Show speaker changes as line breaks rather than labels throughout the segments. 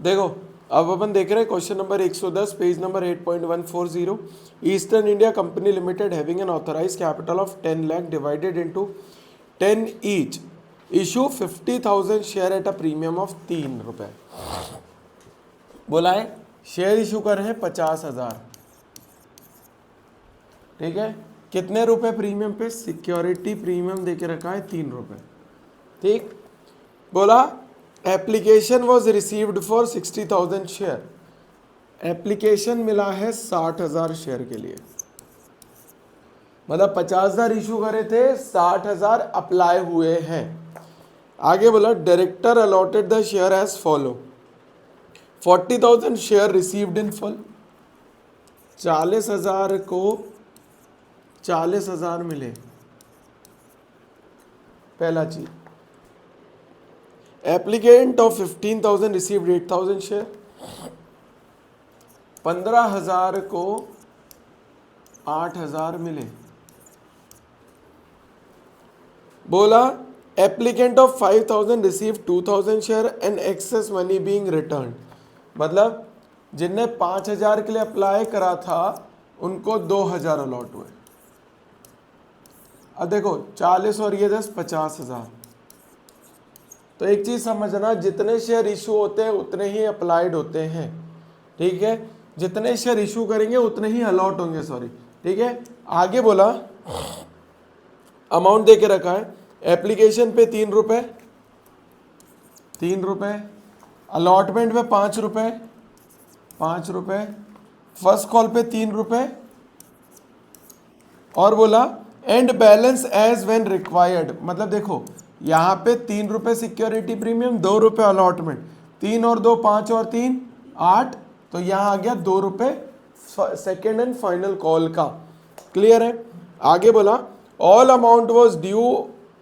देखो अब अपन देख रहे हैं question number 110 page number 8.140। Eastern India company limited having an authorized capital of 10 lakh divided into 10 each issue 50,000 share at a premium of 3 रुपए। बोला है शेयर इशू कर रहे हैं 50,000, ठीक है। कितने रुपए प्रीमियम पे? सिक्योरिटी प्रीमियम देके रखा है 3 रुपए, ठीक। बोला application was received for 60,000 share, application मिला है 60,000 शेयर के लिए, मतलब 50,000 इशू करे थे, 60,000 अप्लाई हुए हैं। आगे बोला director allotted the share as follow, 40,000 share received in full, 40,000 को 40,000 मिले, पहला चीज। एप्लीकेंट ऑफ 15,000 रिसीव्ड 8,000 शेयर, 15,000 को 8,000 मिले। बोला applicant of 5,000 receive 2,000 share and excess money being return, मतलब जिनने 5,000 के लिए अप्लाई करा था उनको 2,000 अलॉट हुए। अब देखो 40 और ये 10 50,000। तो एक चीज समझना, जितने शेयर इशू होते हैं उतने ही अप्लाइड होते हैं, ठीक है। जितने शेयर इशू करेंगे उतने ही अलॉट होंगे, सॉरी, ठीक है। आगे बोला अमाउंट देके रखा है, एप्लीकेशन पे 3 रुपए, 3 रुपए, अलॉटमेंट पे 5 रुपए, 5 रुपए, फर्स्ट कॉल पे 3 रुपए, और बोला and balance as when required, मतलब देखो यहाँ पे 3 रुपए सिक्योरिटी प्रीमियम, 2 रुपए अलॉटमेंट, 3 और 2 5 और 3 8, तो यहाँ आ गया 2 रुपए सेकेंड एंड फाइनल कॉल का। क्लियर है। आगे बोला all amount was due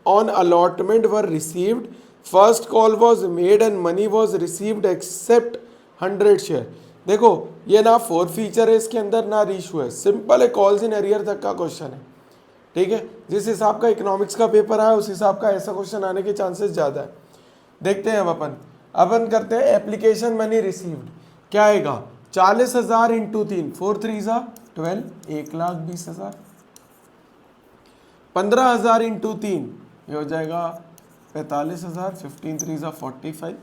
on allotment were received, first call was made and money was received accept 100 share. देखो ये ना 4 फीचर है इसके अंदर, ना रीशू है, सिंपल है, कॉल्स इन एरियर तक का क्वेश्चन है, ठीक है। जिस हिसाब का इकोनॉमिक्स का पेपर आया उस हिसाब का ऐसा क्वेश्चन आने के चांसेस ज़्यादा है। देखते हैं अब अपन करते हैं एप्लीकेशन मनी रिसीव्ड, क्या आएगा 40,000 इंटू 3, 4 3 12, 1,20,000, 15,000 इंटू 3 ये हो जाएगा 45,000, 15 3 45,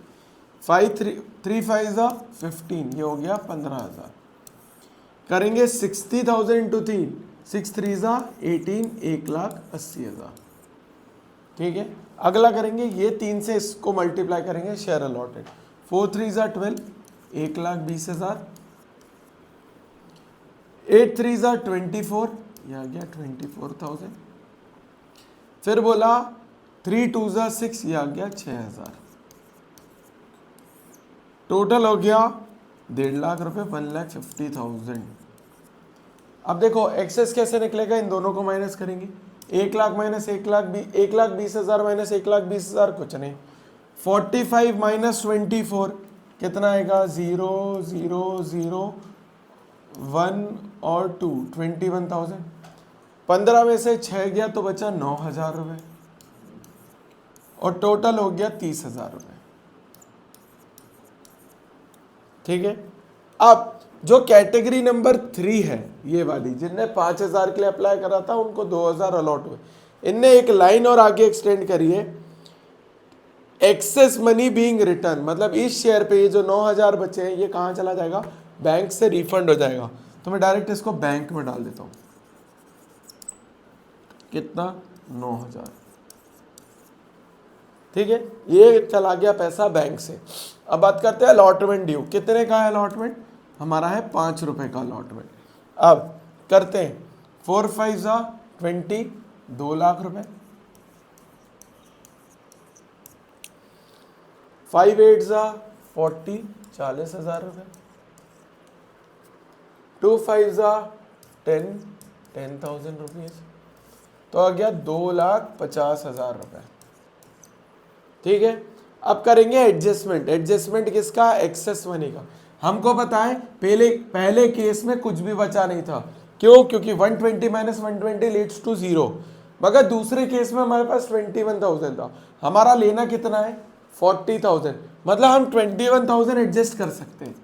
5 3 5 15, ये हो गया 15,000। करेंगे 60,000 इंटू 3, 6 3 18, 1,80,000, ठीक है। अगला करेंगे ये 3 से इसको मल्टीप्लाई करेंगे, शेयर अलॉटेड, 4 3 12, 1,20,000, 8 3 24, यह आ गया 24,000, फिर बोला 3 2 6, यह आ गया 6,000, टोटल हो गया 1.5 लाख रुपए, 1,50,000। अब देखो एक्सेस कैसे निकलेगा, इन दोनों को माइनस करेंगे, 1 लाख माइनस 1,20,000 माइनस 1,20,000 कुछ नहीं, 45 माइनस 24 कितना आएगा, 0 0 0 1 और 2, 21,000। 15 में से 6 गया तो बचा 9,000 रुपये, और टोटल हो गया 30,000 रुपये, ठीक है। अब जो कैटेगरी नंबर 3 है ये वाली, जिनने 5,000 के लिए अप्लाई करा था उनको 2,000 अलॉट हुए, इनने एक लाइन और आगे एक्सटेंड करी है, एक्सेस मनी बीइंग रिटर्न, मतलब इस शेयर पे ये जो 9,000 बचे हैं ये कहाँ चला जाएगा, बैंक से रिफंड हो जाएगा। तो मैं डायरेक्ट इसको बैंक में डाल देता हूँ, कितना 9,000, ठीक है, ये चला गया पैसा बैंक से। अब बात करते हैं अलॉटमेंट ड्यू, कितने का है अलॉटमेंट, हमारा है 5 रुपए का अलॉटमेंट। अब करते हैं 4 5 20, 2 लाख रुपए, 5 8 40, 40,000 रुपए, 2 5 10, 10,000 रुपीज, तो आ गया 2,50,000 रुपए, ठीक है। अब करेंगे एडजस्टमेंट, एडजस्टमेंट किसका, एक्सेस मनी का। हमको पता है पहले केस में कुछ भी बचा नहीं था, क्यों, क्योंकि 120 माइनस 120 लीड्स टू 0, मगर दूसरे केस में हमारे पास 21,000 था। हमारा लेना कितना है 40,000, मतलब हम 21,000 एडजस्ट कर सकते हैं।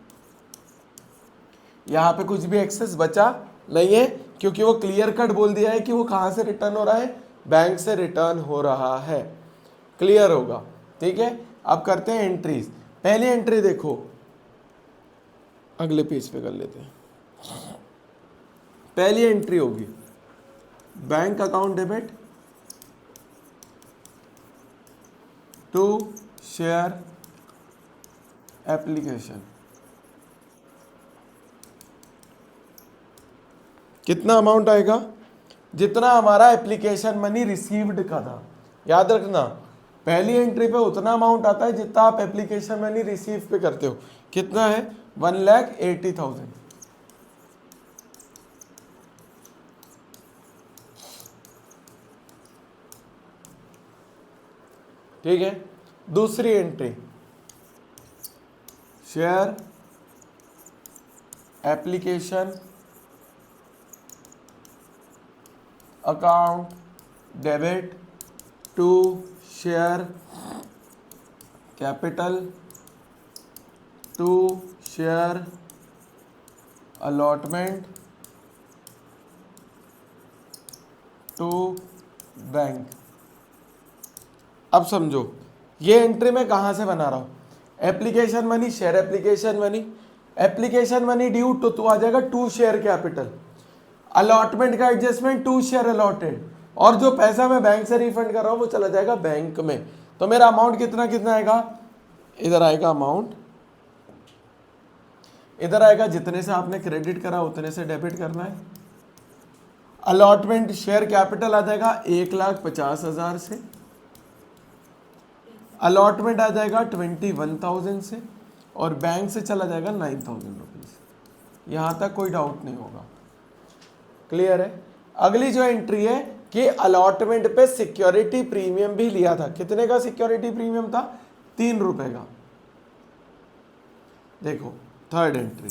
यहाँ पे कुछ भी एक्सेस बचा नहीं है, क्योंकि वो क्लियर कट बोल दिया है कि वो कहाँ से रिटर्न हो रहा है, बैंक से रिटर्न हो रहा है। क्लियर होगा, ठीक है। अब करते हैं एंट्रीज। पहली एंट्री देखो, अगले पेज पे कर लेते हैं। पहली एंट्री होगी bank account debit to share application. कितना अमाउंट आएगा, जितना हमारा एप्लीकेशन मनी रिसीव्ड का था। याद रखना, पहली एंट्री पे उतना अमाउंट आता है जितना आप एप्लीकेशन मनी रिसीव पे करते हो। कितना है, 1,80,000। ठीक है। दूसरी entry, share application account debit to share capital to share allotment to bank. अब समझो ये एंट्री मैं कहाँ से बना रहा हूँ, application money, share application money, application money due तो आ जाएगा टू शेयर कैपिटल, अलॉटमेंट का एडजस्टमेंट टू शेयर अलॉटेड, और जो पैसा मैं बैंक से रिफंड कर रहा हूँ वो चला जाएगा बैंक में। तो मेरा अमाउंट कितना कितना आएगा, इधर आएगा अमाउंट, इधर आएगा जितने से आपने क्रेडिट करा उतने से डेबिट करना है। अलॉटमेंट शेयर कैपिटल आ जाएगा 1,50,000 से, अलॉटमेंट आ जाएगा 21,000 से, और बैंक से चला जाएगा 9,000 रुपीज। यहां तक कोई डाउट नहीं होगा, क्लियर है। अगली जो एंट्री है कि अलॉटमेंट पे सिक्योरिटी प्रीमियम भी लिया था। कितने का सिक्योरिटी प्रीमियम था, 3 रुपए का। देखो थर्ड एंट्री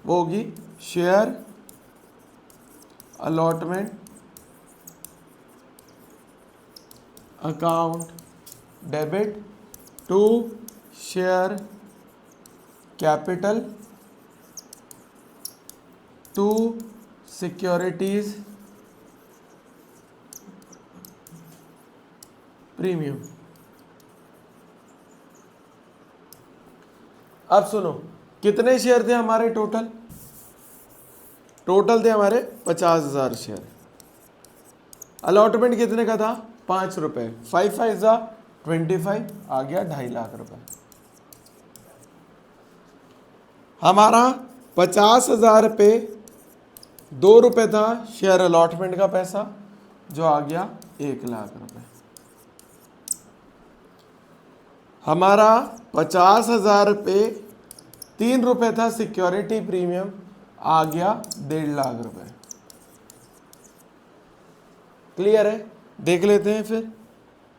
वो होगी share allotment account debit to share capital to securities premium. अब सुनो, कितने शेयर थे हमारे टोटल, टोटल थे हमारे 50,000 शेयर। अलॉटमेंट कितने का था, 5 रुपए, 5 5 जा 25, आ गया 2.5 लाख रुपए। हमारा 50,000 पे 2 रुपए था शेयर अलॉटमेंट का पैसा, जो आ गया 1 लाख रुपए। हमारा 50,000 पे 3 रुपए था सिक्योरिटी प्रीमियम, आ गया 1.5 लाख रुपए। क्लियर है, देख लेते हैं फिर।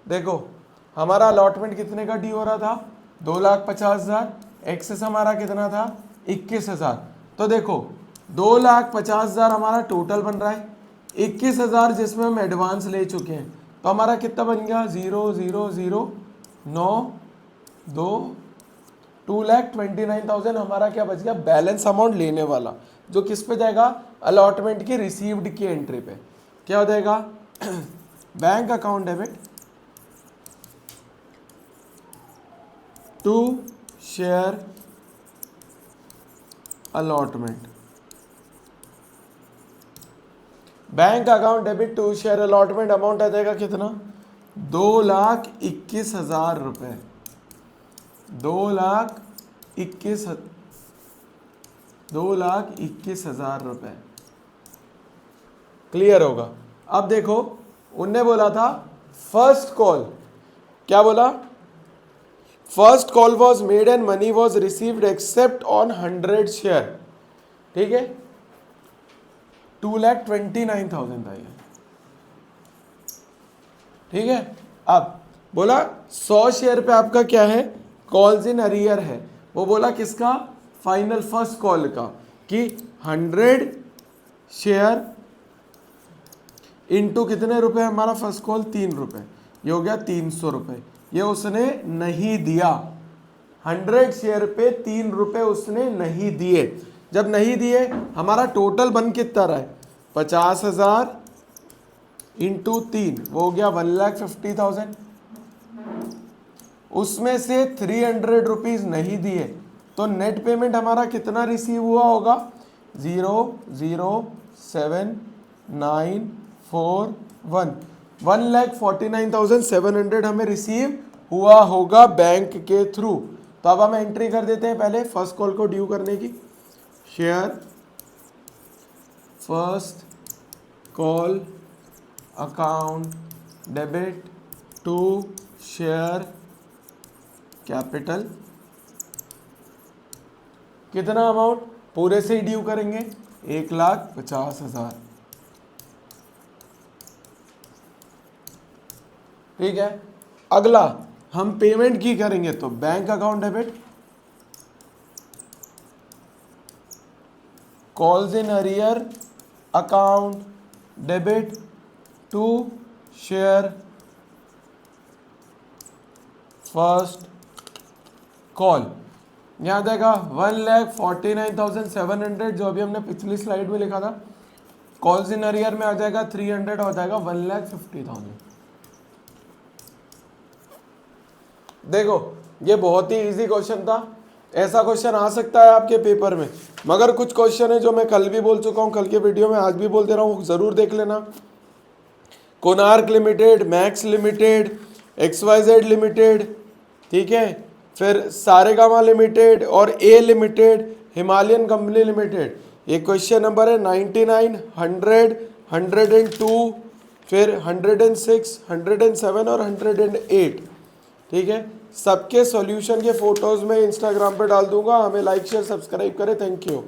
देखो हमारा अलॉटमेंट कितने का ड्यू हो रहा था, 2,50,000, एक्सेस हमारा कितना था 21,000। तो देखो 2,50,000 हमारा टोटल बन रहा है, 21,000 जिसमें हम एडवांस ले चुके हैं, तो हमारा कितना बन गया 0 0 0 9 2 2,29,000 हमारा क्या बच गया, बैलेंस अमाउंट लेने वाला, जो किस पे जाएगा, अलॉटमेंट की रिसीव्ड की एंट्री पे। क्या हो जाएगा bank account debit to share allotment, bank account debit to share allotment, amount आ जाएगा कितना, 2,21,000 रुपए, 2,21,000 रुपए। क्लियर होगा। अब देखो उनने बोला था फर्स्ट कॉल, क्या बोला, first call was made and money was received except on 100 share. ठीक है, 2,29,000 था ये। ठीक है, अब बोला 100 शेयर पे आपका क्या है, कॉल्स इन अरियर है। वो बोला किसका, फाइनल फर्स्ट कॉल का, कि 100 शेयर इंटू कितने रुपए, हमारा फर्स्ट कॉल 3 रुपए, ये हो गया 300 रुपए। ये उसने नहीं दिया। 100 शेयर पे 3 रुपए उसने नहीं दिए। जब नहीं दिए हमारा टोटल बन कितना रहा है, 50,000 इंटू 3 वो हो गया 1,50,000। उसमें से 300 रुपीज नहीं दिए तो नेट पेमेंट हमारा कितना रिसीव हुआ होगा, 0,07941। 1,49,700 हमें रिसीव हुआ होगा बैंक के थ्रू। तो अब हम एंट्री कर देते हैं पहले फर्स्ट कॉल को ड्यू करने की। Share first call account debit to share capital. कितना अमाउंट, पूरे से ही ड्यू करेंगे, 1,50,000। ठीक है। अगला हम पेमेंट की करेंगे तो bank account debit, calls in arrear account debit to share first call. यहाँ देगा 1,49,700 जो अभी हमने पिछली स्लाइड में लिखा था। कॉल्स इन अरियर में आ जाएगा 300, हो जाएगा 1,50,000। देखो ये बहुत ही इजी क्वेश्चन था, ऐसा क्वेश्चन आ सकता है आपके पेपर में, मगर कुछ क्वेश्चन है जो मैं कल भी बोल चुका हूँ, कल के वीडियो में आज भी बोल दे रहा हूँ, जरूर देख लेना। Konark limited, max limited, XYZ limited, ठीक है, फिर सारेगामा लिमिटेड और ए लिमिटेड, हिमालयन कंपनी लिमिटेड। ये क्वेश्चन नंबर है 99, 100, 102, फिर 106, 107 और 108। ठीक है, सबके सॉल्यूशन के फोटोज में इंस्टाग्राम पे डाल दूंगा। हमें लाइक शेयर सब्सक्राइब करें। Thank you.